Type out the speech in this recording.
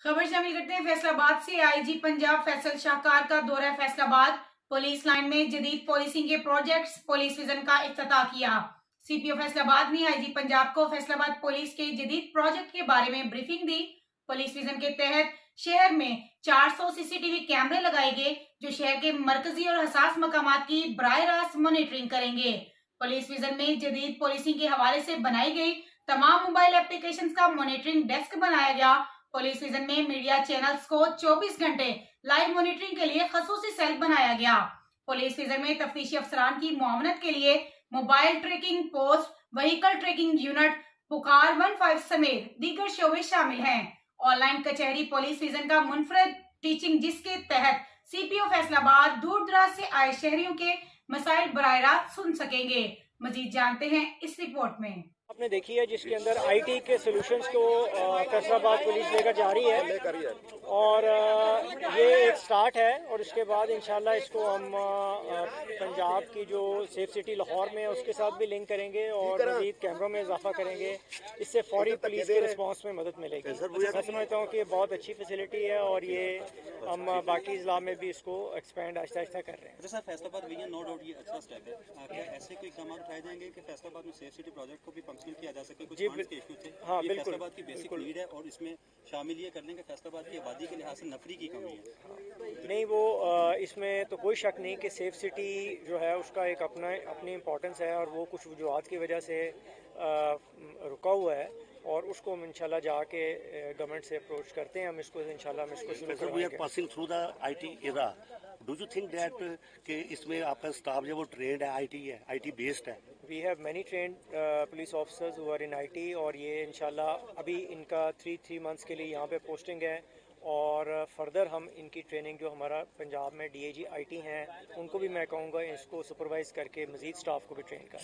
खबर शामिल करते हैं फैसलाबाद से। आईजी पंजाब फैसल शाहकार का दौरा फैसलाबाद। पुलिस लाइन में जदीद पॉलिसिंग के प्रोजेक्ट्स पुलिस विजन का इफ्तिताह किया। सीपीओ फैसलाबाद ने आईजी पंजाब को फैसलाबाद पुलिस के जदीद प्रोजेक्ट के बारे में ब्रीफिंग दी। पुलिस विजन के तहत शहर में 400 सीसीटीवी कैमरे लगाए गए जो शहर के मरकजी और हसास मकामात की बराह रास्त मॉनिटरिंग करेंगे। पुलिस विजन में जदीद पॉलिसिंग के हवाले से बनाई गई तमाम मोबाइल एप्लीकेशंस का मॉनिटरिंग डेस्क बनाया गया। पुलिस विजन में मीडिया चैनल्स को 24 घंटे लाइव मॉनिटरिंग के लिए खसूसी सेल बनाया गया। पुलिस विजन में तफ्तीशी अफसरान की मुआवनत के लिए mobile trekking post, vehicle tracking unit, पुकार 15 समेत दीगर शोबे शामिल हैं। ऑनलाइन कचहरी पुलिस विजन का मुनफरद टीचिंग जिसके तहत सीपीओ फैसलाबाद दूर दराज से आए शहरियों के मसाइल बराह रास्त सुन सकेंगे। मजीद जानते हैं इस रिपोर्ट में। आपने देखी है जिसके अंदर आईटी के सॉल्यूशंस को फैसलाबाद पुलिस लेकर जा रही है और ये एक स्टार्ट है और इसके बाद इंशाल्लाह इसको हम पंजाब की जो सेफ सिटी लाहौर में है उसके साथ भी लिंक करेंगे और मजीद कैमरों में इजाफा करेंगे। इससे फौरी पुलिस के रिस्पांस में मदद मिलेगी। मैं समझता हूँ कि ये बहुत अच्छी फैसिलिटी है और ये हम बाकी इज़ला में भी इसको एक्सपेंड आहिस्ता आहिस्ता कर रहे हैं। Sir Faisalabad vision no doubt ये अच्छा स्टेप है। क्या ऐसे कोई इकदाम उठाए जाएंगे कि फैसलाबाद में सेफ सिटी प्रोजेक्ट को भी पंक्चुअल किया जा सके? कुछ फंड्स के इशू थे। हाँ, ये बिल्कुल, फैसलाबाद की बेसिक नीड है और इसमें शामिल ये करने के फैसलाबाद की आबादी के लिहाज से नफरी की कमी है। नहीं वो इसमें तो कोई शक नहीं कि सेफ सिटी जो है उसका एक अपनी इम्पोर्टेंस है और वो कुछ वजूहत की वजह से रुका हुआ है और उसको हम इंशाल्लाह जाके गवर्नमेंट से अप्रोच करते हैं। हम इसको इंशाल्लाह Sir, we are passing through the IT era. Do you think that कि इसमें आपका स्टाफ जो वो ट्रेंड है, IT बेस्ड है? We have many trained police officers who are in IT और ये इंशाल्लाह अभी इनका 3 मंथ्स के लिए यहाँ पे पोस्टिंग है और फर्दर हम इनकी ट्रेनिंग जो हमारा पंजाब में DIG IT हैं उनको भी मैं कहूँगा इसको सुपरवाइज करके मजीद स्टाफ को भी ट्रेन करें।